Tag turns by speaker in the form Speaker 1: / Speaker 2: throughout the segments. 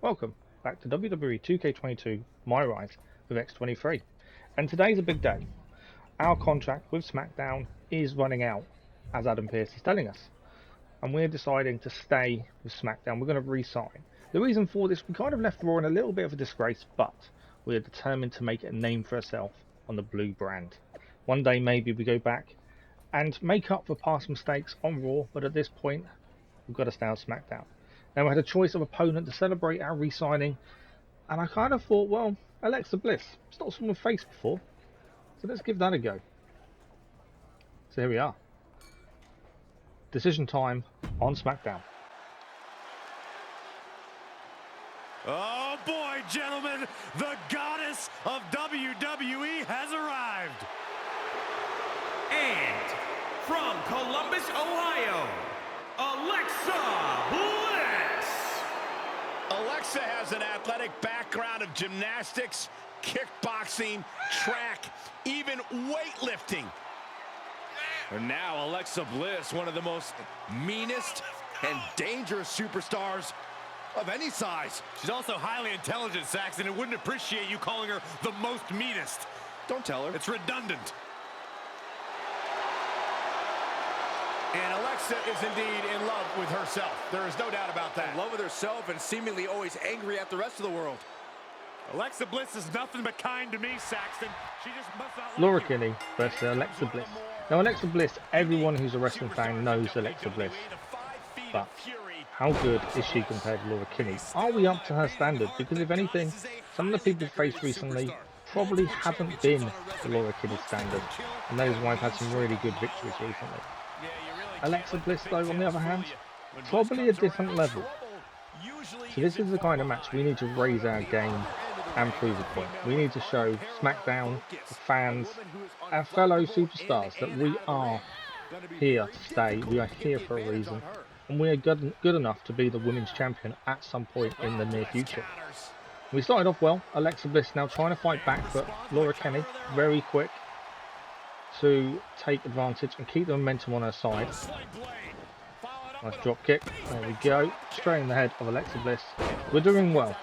Speaker 1: Welcome back to WWE 2K22 MyRise with X-23. And today's a big day. Our contract with SmackDown is running out, as Adam Pearce is telling us. And we're deciding to stay with SmackDown. We're going to re-sign. The reason for this, we kind of left Raw in a little bit of a disgrace, but we're determined to make a name for ourselves on the blue brand. One day maybe we go back and make up for past mistakes on Raw, but at this point, we've got to stay on SmackDown. Now we had a choice of opponent to celebrate our re-signing, and I kind of thought, well, Alexa Bliss. It's not someone we've faced before, so let's give that a go. So here we are. Decision time on SmackDown.
Speaker 2: Oh boy, gentlemen, the goddess of WWE has arrived.
Speaker 3: And from Columbus, Ohio, Alexa Bliss.
Speaker 2: Alexa has an athletic background of gymnastics, kickboxing, track, even weightlifting. And now Alexa Bliss, one of the most meanest and dangerous superstars of any size. She's also highly intelligent, Saxon, and wouldn't appreciate you calling her the most meanest. Don't tell her. It's redundant. And Alexa is indeed in love with herself. There is no doubt about that.
Speaker 4: In love with herself and seemingly always angry at the rest of the world.
Speaker 2: Alexa Bliss is nothing but kind to me, Saxton. She just must not like
Speaker 1: Laura
Speaker 2: you.
Speaker 1: Kinney versus Alexa Bliss. Now Alexa Bliss, everyone who's a wrestling fan knows Alexa Bliss. But how good is she compared to Laura Kinney? Are we up to her standard? Because if anything, some of the people faced recently probably haven't been to Laura Kinney's standard. And that is why I've had some really good victories recently. Alexa Bliss, though, on the other hand, probably a different level. So this is the kind of match we need to raise our game and prove a point. We need to show SmackDown, the fans, our fellow superstars that we are here to stay. We are here for a reason. And we are good enough to be the women's champion at some point in the near future. We started off well. Alexa Bliss now trying to fight back, but Laura Kinney, very quick to take advantage and keep the momentum on her side. Nice drop kick. There we go. Straight in the head of Alexa Bliss. We're doing well.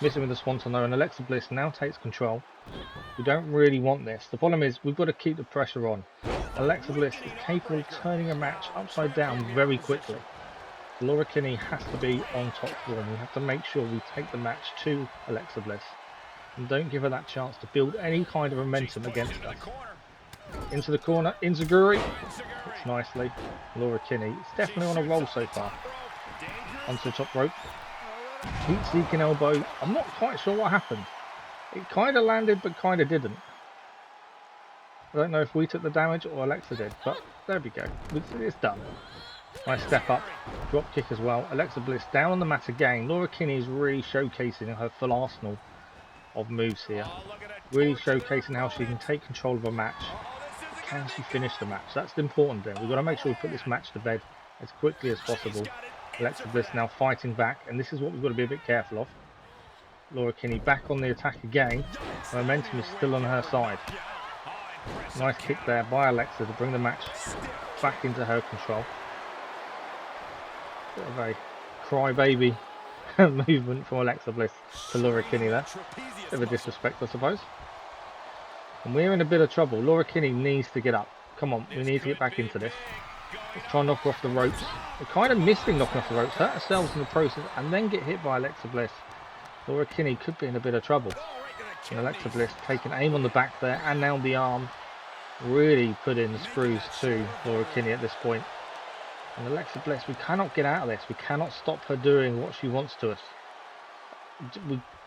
Speaker 1: Missing with the swanton though, and Alexa Bliss now takes control. We don't really want this. The problem is we've got to keep the pressure on. Alexa Bliss is capable of turning a match upside down very quickly. Laura Kinney has to be on top form. We have to make sure we take the match to Alexa Bliss and don't give her that chance to build any kind of momentum against us. Into the corner, Inzaguri. Hits nicely. Laura Kinney. It's definitely on a roll so far. Onto the top rope. Heat seeking elbow. I'm not quite sure what happened. It kind of landed but kind of didn't. I don't know if we took the damage or Alexa did, but there we go. It's done. Nice step up. Drop kick as well. Alexa Bliss down on the mat again. Laura Kinney is really showcasing her full arsenal of moves here. Really showcasing how she can take control of a match. Can she finish the match? That's the important thing. We've got to make sure we put this match to bed as quickly as possible. Alexa Bliss now fighting back, and this is what we've got to be a bit careful of. Laura Kinney back on the attack again. The momentum is still on her side. Nice kick there by Alexa to bring the match back into her control. Bit of a crybaby movement from Alexa Bliss to Laura Kinney there. Bit of a disrespect, I suppose. And we're in a bit of trouble. Laura Kinney needs to get up. Come on, we need to get back into this. Let's try and knock her off the ropes. We're kind of missing knocking off the ropes. Hurt ourselves in the process and then get hit by Alexa Bliss. Laura Kinney could be in a bit of trouble. And Alexa Bliss taking aim on the back there and now the arm. Really put in the screws to Laura Kinney at this point. And Alexa Bliss, we cannot get out of this. We cannot stop her doing what she wants to us.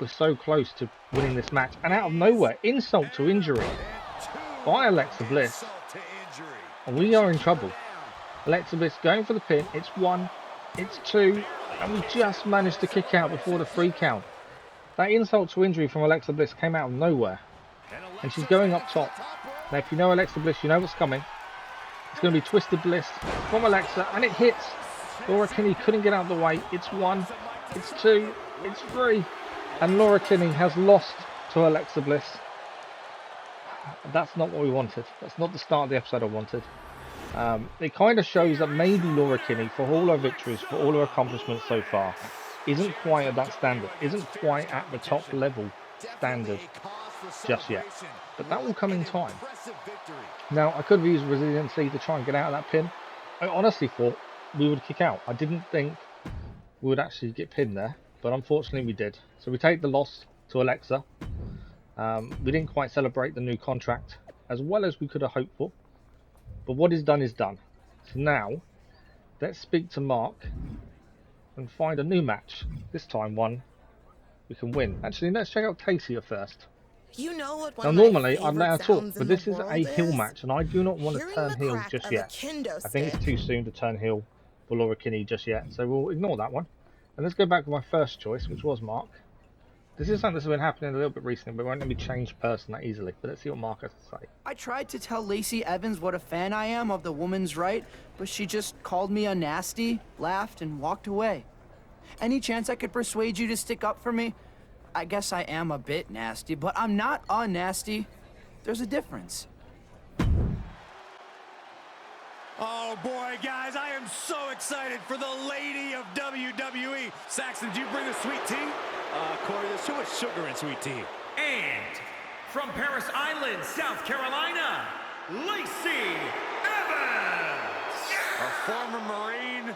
Speaker 1: We're so close to winning this match. And out of nowhere, insult to injury by Alexa Bliss. And we are in trouble. Alexa Bliss going for the pin. It's 1, it's 2, and we just managed to kick out before the 3 count. That insult to injury from Alexa Bliss came out of nowhere. And she's going up top. Now if you know Alexa Bliss, you know what's coming. It's going to be Twisted Bliss from Alexa, and it hits. Laura Kinney couldn't get out of the way. It's 1, it's 2, it's 3. And Laura Kinney has lost to Alexa Bliss. That's not what we wanted. That's not the start of the episode I wanted. It kind of shows that maybe Laura Kinney, for all her victories, for all her accomplishments so far, isn't quite at that standard, isn't quite at the top level standard just yet. But that will come in time. Now, I could have used resiliency to try and get out of that pin. I honestly thought we would kick out. I didn't think we would actually get pinned there, but unfortunately we did. So we take the loss to Alexa. We didn't quite celebrate the new contract as well as we could have hoped for. But what is done is done. So now, let's speak to Mark and find a new match. This time one we can win. Actually, let's check out Tasia first.
Speaker 5: You know what
Speaker 1: Now, normally I'd let her talk, but this is a heel match, and I do not want to turn heel just yet. I think it's too soon to turn heel for Laura Kinney just yet, so we'll ignore that one. And let's go back to my first choice, which was Mark. This is something that's been happening a little bit recently, but it won't let me change person that easily. But let's see what Mark has to say.
Speaker 6: I tried to tell Lacey Evans what a fan I am of the woman's right, but she just called me a nasty, laughed, and walked away. Any chance I could persuade you to stick up for me? I guess I am a bit nasty, but I'm not unnasty. There's a difference.
Speaker 2: Oh boy, guys, I am so excited for the lady of WWE. Saxton, did you bring the sweet tea? Corey, there's too much sugar in sweet tea.
Speaker 3: And from Paris Island, South Carolina, Lacey Evans.
Speaker 4: A former Marine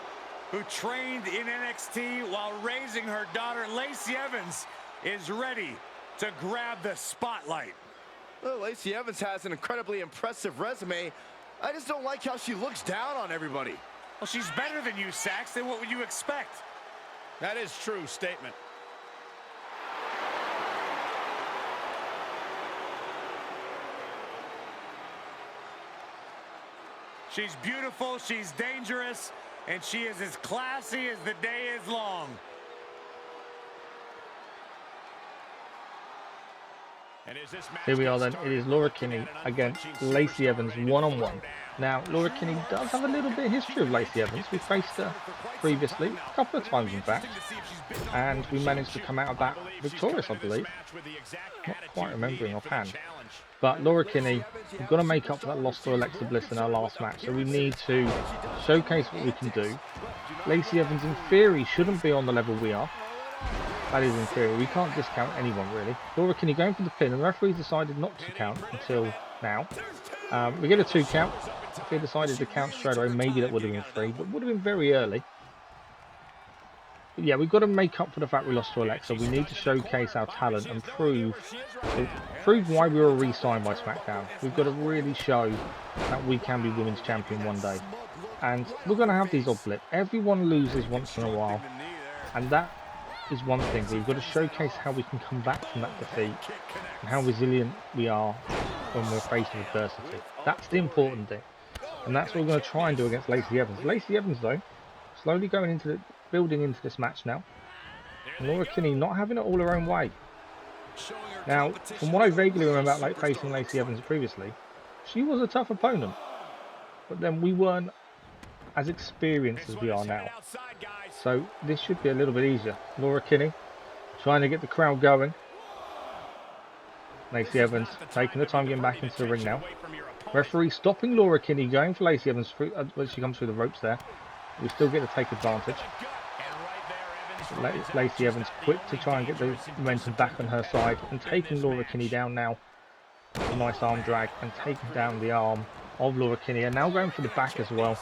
Speaker 4: who trained in NXT while raising her daughter, Lacey Evans, is ready to grab the spotlight.
Speaker 7: Well, Lacey Evans has an incredibly impressive resume. I just don't like how she looks down on everybody.
Speaker 4: Well, she's better than you, Saxton. What would you expect?
Speaker 2: That is true statement.
Speaker 4: She's beautiful, she's dangerous, and she is as classy as the day is long.
Speaker 1: Here we are then. It is Laura Kinney against Lacey Evans one-on-one. Now, Laura Kinney does have a little bit of history of Lacey Evans. We faced her previously, a couple of times in fact, and we managed to come out of that victorious, I believe. Not quite remembering offhand. But Laura Kinney, we've got to make up for that loss to Alexa Bliss in our last match, so we need to showcase what we can do. Lacey Evans, in theory, shouldn't be on the level we are. That is in theory. We can't discount anyone, really. Laura Kinney going for the pin, and the referee decided not to count until now. We get a 2 count. If he decided to count straight away, maybe that would have been 3, but would have been very early. But yeah, we've got to make up for the fact we lost to Alexa. We need to showcase our talent and prove why we were re-signed by SmackDown. We've got to really show that we can be women's champion one day. And we're going to have these odd blips. Everyone loses once in a while, and that is one thing. We've got to showcase how we can come back from that defeat and how resilient we are when we're faced with adversity. That's the important thing, and that's what we're going to try and do against Lacey Evans. Lacey Evans, though, slowly building into this match now. And Laura Kinney not having it all her own way. Now, from what I vaguely remember about facing Lacey Evans previously, she was a tough opponent, but then we weren't as experienced as we are now. So this should be a little bit easier. Laura Kinney trying to get the crowd going. Lacey Evans taking the time getting back into the ring now. Referee stopping Laura Kinney, going for Lacey Evans when she comes through the ropes there. We still get to take advantage. Lacey Evans quick to try and get the momentum back on her side and taking Laura Kinney down now. A nice arm drag and taking down the arm of Laura Kinney, and now going for the back as well.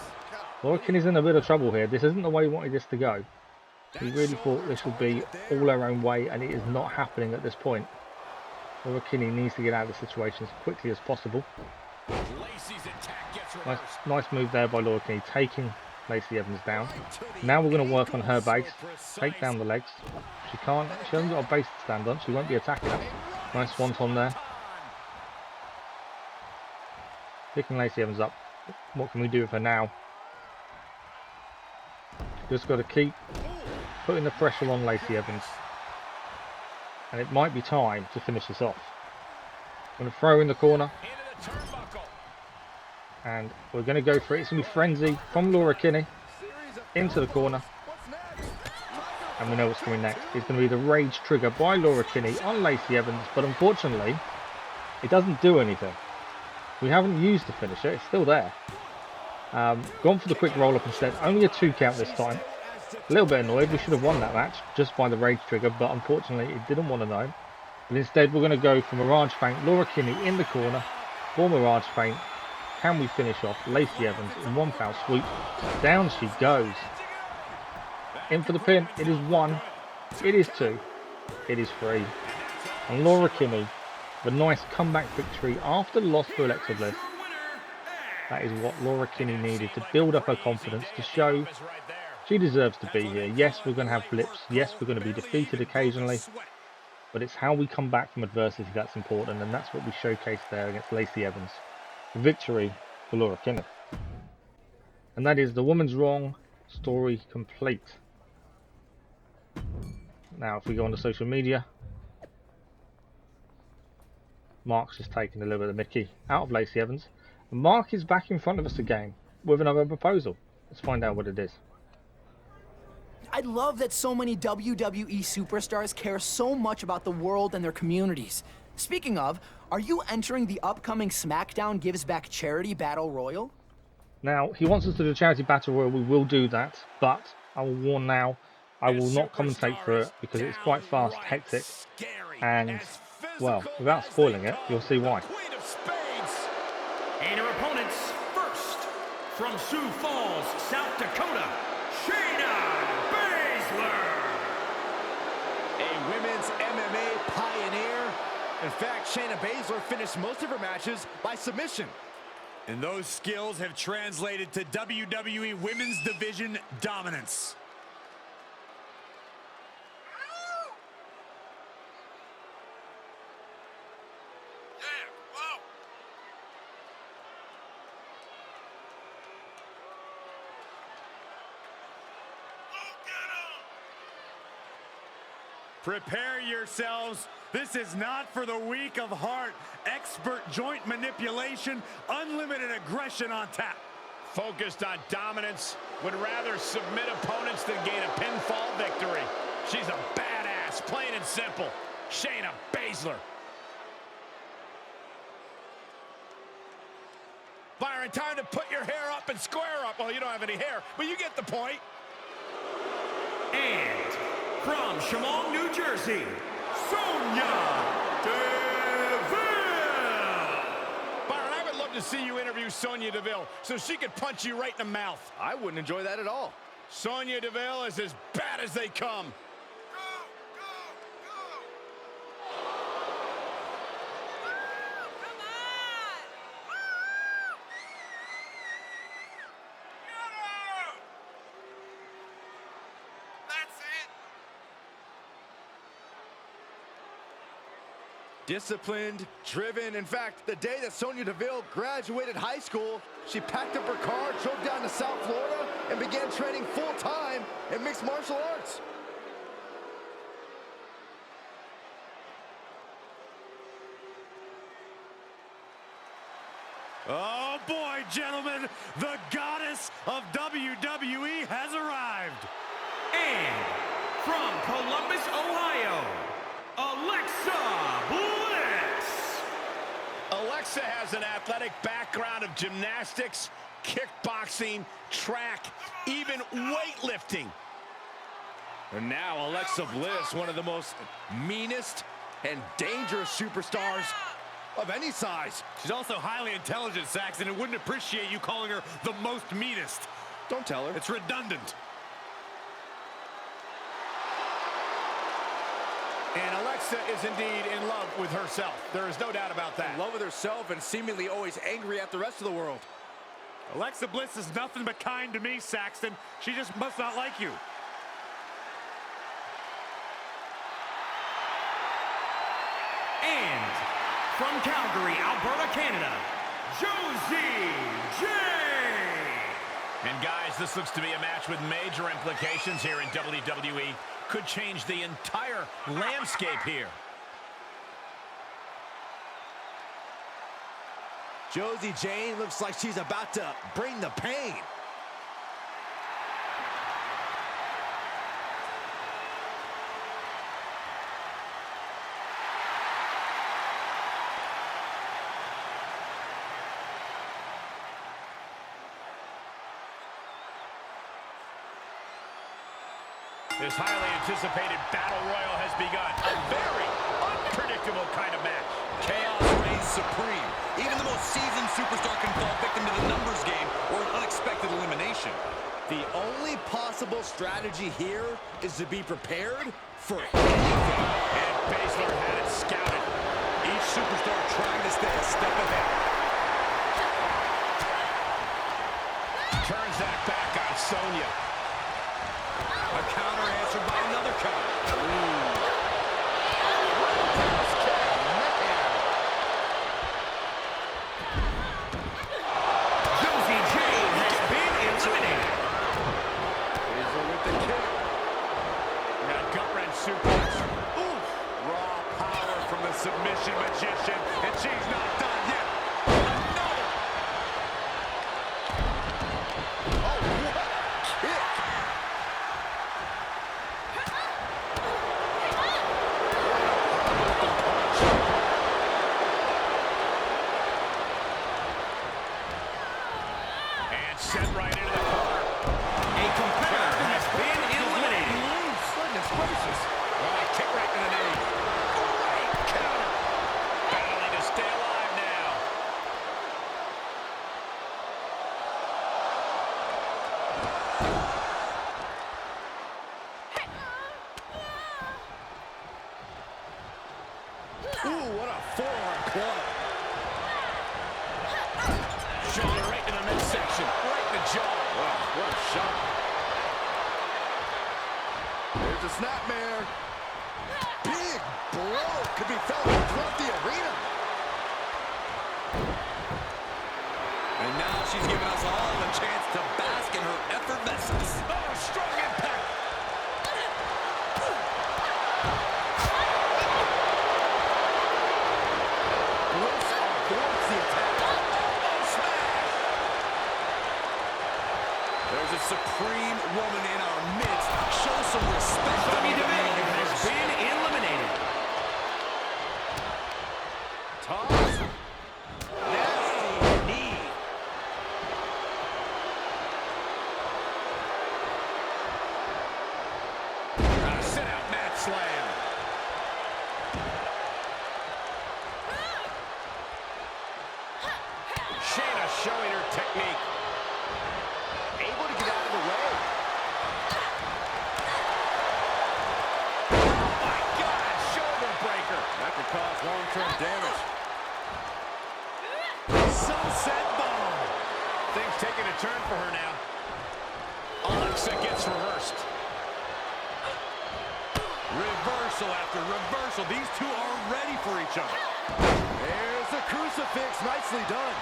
Speaker 1: Laura Kinney's in a bit of trouble here. This isn't the way we wanted this to go. We really thought this would be all our own way, and it is not happening at this point. Laura Kinney needs to get out of the situation as quickly as possible. Nice move there by Laura Kinney, taking Lacey Evans down. Now we're going to work on her base, take down the legs. She hasn't got a base to stand on, she won't be attacking us. Nice swanton there. Picking Lacey Evans up. What can we do with her now? Just got to keep putting the pressure on Lacey Evans. And it might be time to finish this off. I'm going to throw in the corner. And we're going to go for it. It's going to be frenzy from Laura Kinney into the corner. And we know what's coming next. It's going to be the rage trigger by Laura Kinney on Lacey Evans. But unfortunately, it doesn't do anything. We haven't used the finisher. It's still there. Gone for the quick roll-up instead. Only a 2 count this time. A little bit annoyed. We should have won that match just by the rage trigger, but unfortunately it didn't want to know. But instead we're going to go for Mirage Feint. Laura Kinney in the corner for Mirage Feint. Can we finish off Lacey Evans in one foul swoop? Down she goes. In for the pin. It is 1. It is 2. It is 3. And Laura Kinney, the nice comeback victory after the loss for Alexa Bliss. That is what Laura Kinney needed to build up her confidence, to show she deserves to be here. Yes, we're going to have blips. Yes, we're going to be defeated occasionally. But it's how we come back from adversity that's important, and that's what we showcased there against Lacey Evans. Victory for Laura Kinney. And that is the Woman's Wrong story complete. Now, if we go on to social media, Mark's just taking a little bit of Mickey out of Lacey Evans. And Mark is back in front of us again with another proposal. Let's find out what it is.
Speaker 6: I love that so many WWE superstars care so much about the world and their communities. Speaking of, are you entering the upcoming SmackDown Gives Back Charity Battle Royal?
Speaker 1: Now, he wants us to do a charity battle royal. We will do that, but I will warn now, I will not commentate for it because it's quite fast, hectic, and, well, without spoiling it, you'll see why.
Speaker 3: And her opponents, first, from Sioux Falls, South Dakota, Shayna Baszler.
Speaker 7: A women's MMA pioneer. In fact, Shayna Baszler finished most of her matches by submission.
Speaker 4: And those skills have translated to WWE Women's Division dominance. Prepare yourselves. This is not for the weak of heart. Expert joint manipulation, unlimited aggression on tap.
Speaker 2: Focused on dominance, would rather submit opponents than gain a pinfall victory. She's a badass, plain and simple. Shayna Baszler. Byron, time to put your hair up and square up. Well, you don't have any hair, but you get the point.
Speaker 3: And from Chemung, New Jersey, Sonya Deville.
Speaker 2: Byron, I would love to see you interview Sonya Deville so she could punch you right in the mouth.
Speaker 7: I wouldn't enjoy that at all.
Speaker 2: Sonya Deville is as bad as they come.
Speaker 7: Disciplined, driven. In fact, the day that Sonya Deville graduated high school, she packed up her car, drove down to South Florida, and began training full-time in mixed martial arts.
Speaker 4: Oh boy, gentlemen, the goddess of WWE has arrived.
Speaker 3: And from Columbus, Ohio, Alexa Bliss.
Speaker 2: Alexa has an athletic background of gymnastics, kickboxing, track, even weightlifting.
Speaker 7: And now Alexa Bliss, one of the most meanest and dangerous superstars of any size.
Speaker 4: She's also highly intelligent, Saxon, and wouldn't appreciate you calling her the most meanest.
Speaker 7: Don't tell her.
Speaker 4: It's redundant.
Speaker 2: And Alexa is indeed in love with herself. There is no doubt about that.
Speaker 7: In love with herself and seemingly always angry at the rest of the world.
Speaker 4: Alexa Bliss is nothing but kind to me, Saxton. She just must not like you.
Speaker 3: And from Calgary, Alberta, Canada, Josie J.
Speaker 2: And guys, this looks to be a match with major implications here in WWE. Could change the entire landscape here.
Speaker 7: Josie Jane looks like she's about to bring the pain.
Speaker 2: This highly anticipated battle royal has begun. A very unpredictable kind of match.
Speaker 5: Chaos reigns supreme. Even the most seasoned superstar can fall victim to the numbers game or an unexpected elimination.
Speaker 7: The only possible strategy here is to be prepared for anything.
Speaker 2: And Baszler had it scouted.
Speaker 5: Each superstar trying to stay a step ahead.
Speaker 2: Turns that back on Sonya.
Speaker 5: A counter answered by another counter.
Speaker 3: Josie Jane has been eliminated.
Speaker 7: Baszler with the kick.
Speaker 2: Got gut-wrench suplex.
Speaker 7: Oof. Raw power from the submission magician, and she's not done yet. Another. Oh, what a kick.
Speaker 2: And sent right into the corner.
Speaker 3: A competitor has been eliminated.
Speaker 7: Goodness gracious.
Speaker 2: Oh, kick right to the knee. Great counter. Battling to stay alive now.
Speaker 7: Ooh, what a forearm club.
Speaker 2: Shoulder right in the midsection. Right in the jaw.
Speaker 7: Wow, what a shot. There's a snapmare. Big blow could be felt throughout the arena.
Speaker 5: And now she's giving us all a chance to bask in her effervescence.
Speaker 2: Oh, strong impact.
Speaker 7: Bliss avoids the attack.
Speaker 2: Oh, smash.
Speaker 5: There's a supreme woman in our midst. Show some respect.
Speaker 3: Sonya Deville has been eliminated.
Speaker 2: Toss. Nasty knee. Sit out mat slam. Shayna showing her technique.
Speaker 7: Able to get out of the way.
Speaker 2: Oh my God, shoulder breaker.
Speaker 7: That could cause long-term damage. Sunset bomb.
Speaker 2: Things taking a turn for her now. Alexa gets reversed.
Speaker 5: Reversal after reversal. These two are ready for each other.
Speaker 7: There's the crucifix. Nicely done.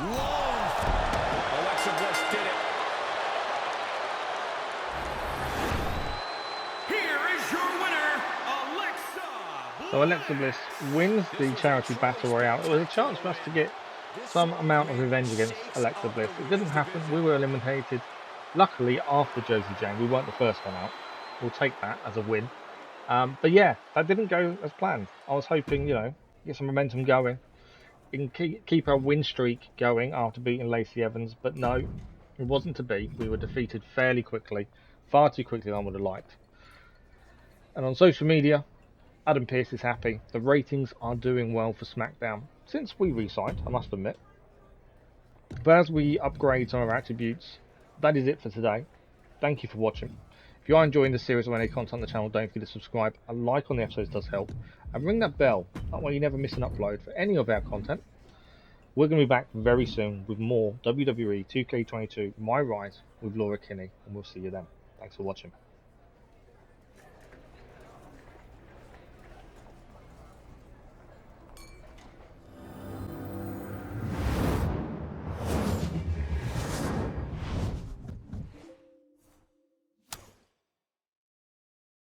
Speaker 5: Long.
Speaker 2: Alexa Bliss did it.
Speaker 3: Here is your winner, Alexa Bliss.
Speaker 1: So Alexa Bliss wins the charity battle royale. It was a chance for us to get some amount of revenge against Alexa Bliss. It didn't happen. We were eliminated, luckily, after Josie Jane. We weren't the first one out. We'll take that as a win. But yeah, that didn't go as planned. I was hoping, get some momentum going and keep our win streak going after beating Lacey Evans. But no, it wasn't to be. We were defeated fairly quickly, far too quickly than I would have liked. And on social media, Adam Pearce is happy. The ratings are doing well for SmackDown since we re-signed, I must admit. But as we upgrade some of our attributes, that is it for today. Thank you for watching. If you are enjoying the series or any content on the channel, don't forget to subscribe. A like on the episodes does help. And ring that bell, that way you never miss an upload for any of our content. We're going to be back very soon with more WWE 2K22 MyRise with Laura Kinney, and we'll see you then. Thanks for watching.